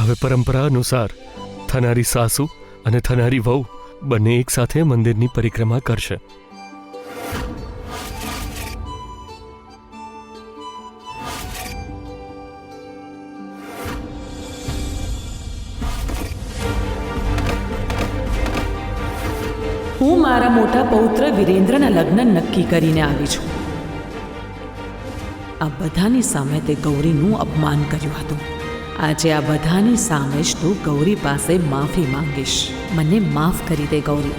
હવે પરંપરા અનુસાર થનારી સાસુ અને થનારી વહુ બંને એક સાથે મંદિરની પરિક્રમા કરશે. હું મારા મોટા પૌત્ર વિરેન્દ્રના લગ્ન નક્કી કરીને આવી છું. આ બધાની સામે તે ગૌરીનું અપમાન કર્યું હતું. આજે આ બધાની સામે જ તું ગૌરી પાસે માફી માંગીશ. મને માફ કરી દે ગૌરી.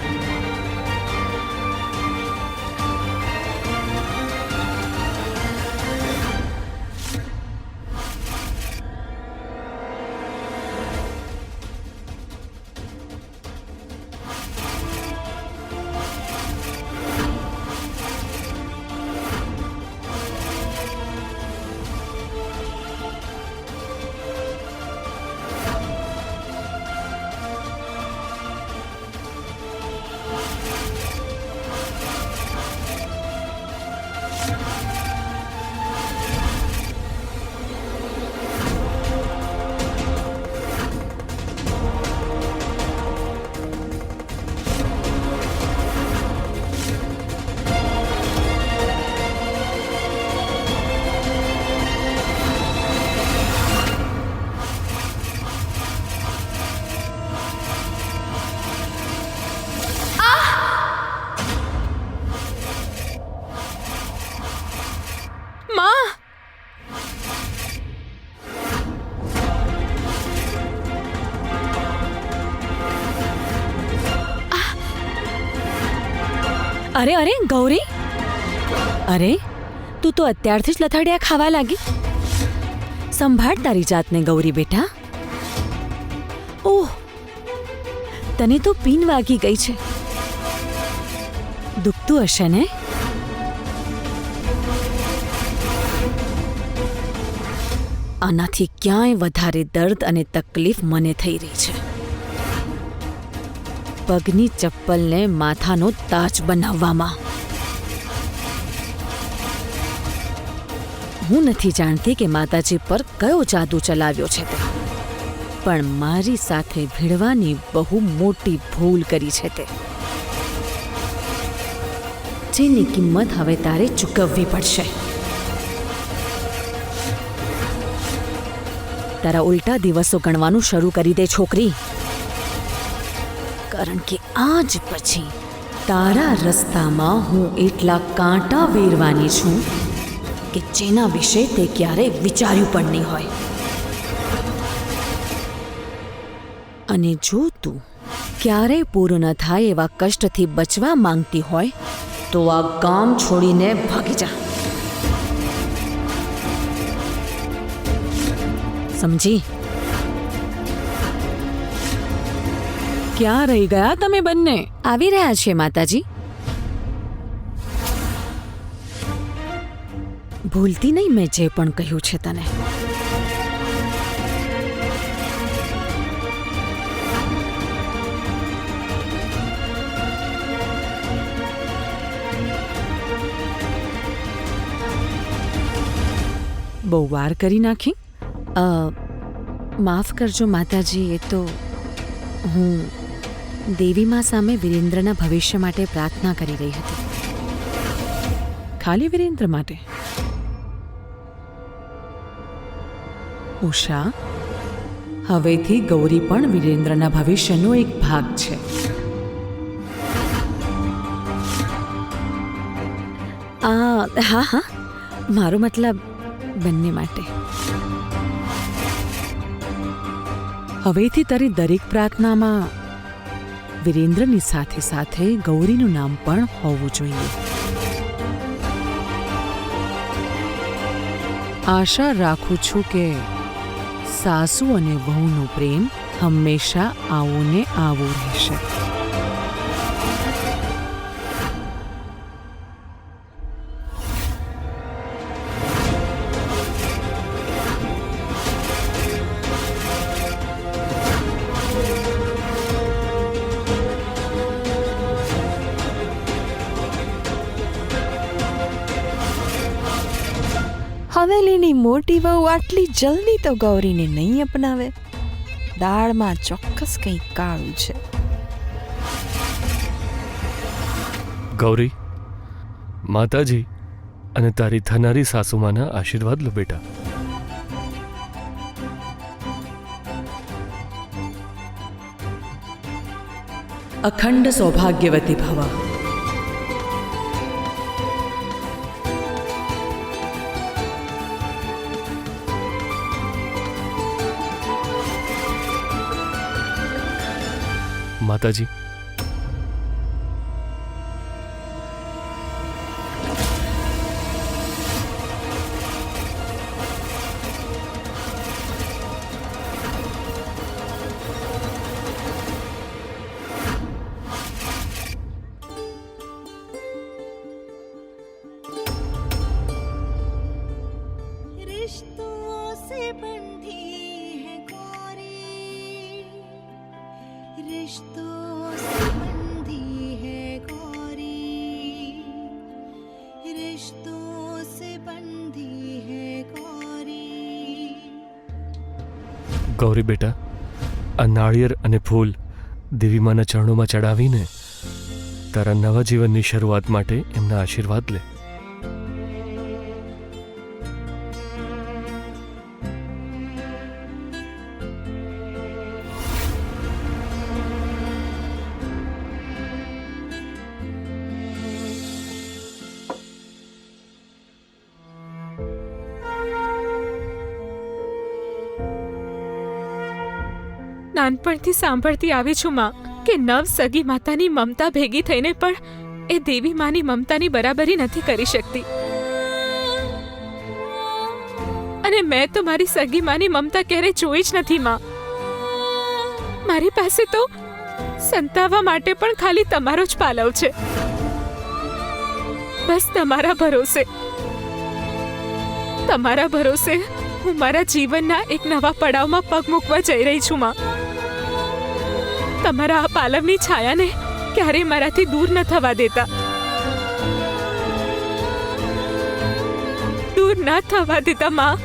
અરે અરે ગૌરી, અરે તું તો અત્યારથી જ લથડિયા ખાવા લાગી. સંભાળ તારી જાતને ગૌરી બેટા. ઓહ, તને તો પીન વાગી ગઈ છે. દુખતું હશે ને? આનાથી ક્યાંય વધારે દર્દ અને તકલીફ મને થઈ રહી છે. પગની ચપ્પલને માથાનો તાજ બનાવવામાં. હું નથી જાણતી કે માતાજી પર કયો જાદુ ચલાવ્યો છે તે, પણ મારી સાથે ભીડવાની બહુ મોટી ભૂલ કરી છે તે, જેની કિંમત હવે તારે ચૂકવવી પડશે. તારા ઉલટા દિવસો ગણવાનું શરૂ કરી દે છોકરી, કારણ કે આજ પછી તારા રસ્તામાં હું એટલા કાંટા વેરવાની છું કે જેના વિશે તે ક્યારેય વિચાર્યું પણ નહીં હોય. અને જો તું ક્યારેય પૂરું ન થાય એવા કષ્ટથી બચવા માંગતી હોય તો આ ગામ છોડીને ભાગી જા. સમજી? ક્યાં રહી ગયા તમે બંને? આવી રહ્યા છે માતાજી. ભૂલતી નહીં મેં જે પણ કહ્યું છે તને. બહુ વાર કરી નાખી. માફ કરજો માતાજી, એ તો હું દેવીમાં સામે વિરેન્દ્રના ભવિષ્ય માટે પ્રાર્થના કરી રહી હતી. ખાલી વિરેન્દ્ર માટે? ઉષા, હવેથી ગૌરી પણ વિરેન્દ્રના ભવિષ્યનો એક ભાગ છે. હા હા, મારો મતલબ બંને માટે. હવેથી તારી દરેક પ્રાર્થનામાં વિરેન્દ્રની સાથે સાથે ગૌરીનું નામ પણ હોવું જોઈએ. આશા રાખું છું કે સાસુ અને વહુનો પ્રેમ હંમેશા આવો ને આવો રહેશે. હવેલીની મોટી વહુ આટલી જલ્દી તો ગૌરીને નહીં અપનાવે. દાળમાં ચોક્કસ કંઈક કાળું છે. ગૌરી, માતાજી અને તારી થનારી સાસુમાના આશીર્વાદ લો બેટા. અખંડ સૌભાગ્યવતી ભવ. માતાજી, रिश्तों से बंधी है गौरी, रिश्तों से बंधी है गौरी, रिश्तों से बंधी है गौरी. ગૌરી બેટા, આ નાળિયેર અને ફૂલ દેવીમાના ચરણોમાં ચડાવીને તારા નવા જીવનની શરૂઆત માટે એમના આશીર્વાદ લે. નાનપણથી સાંભળતી આવી છું માં કે નવ સગી માતાની મમતા ભેગી થઈને પણ એ દેવી માની મમતાની બરાબરી નથી કરી શકતી. અને મેં તો મારી સગી માની મમતા ક્યારે જોઈ જ નથી માં. મારી પાસે તો સંતાવવા માટે પણ ખાલી તમારો જ પાલવ છે. બસ તમારા ભરોસે હું મારા જીવનના એક નવા પડાવમાં પગ મૂકવા જઈ રહી છું માં. તમારા આ પાલવની છાયાને ક્યારેય મારાથી દૂર ન થવા દેતા. દૂર ન થવા દેતા માં.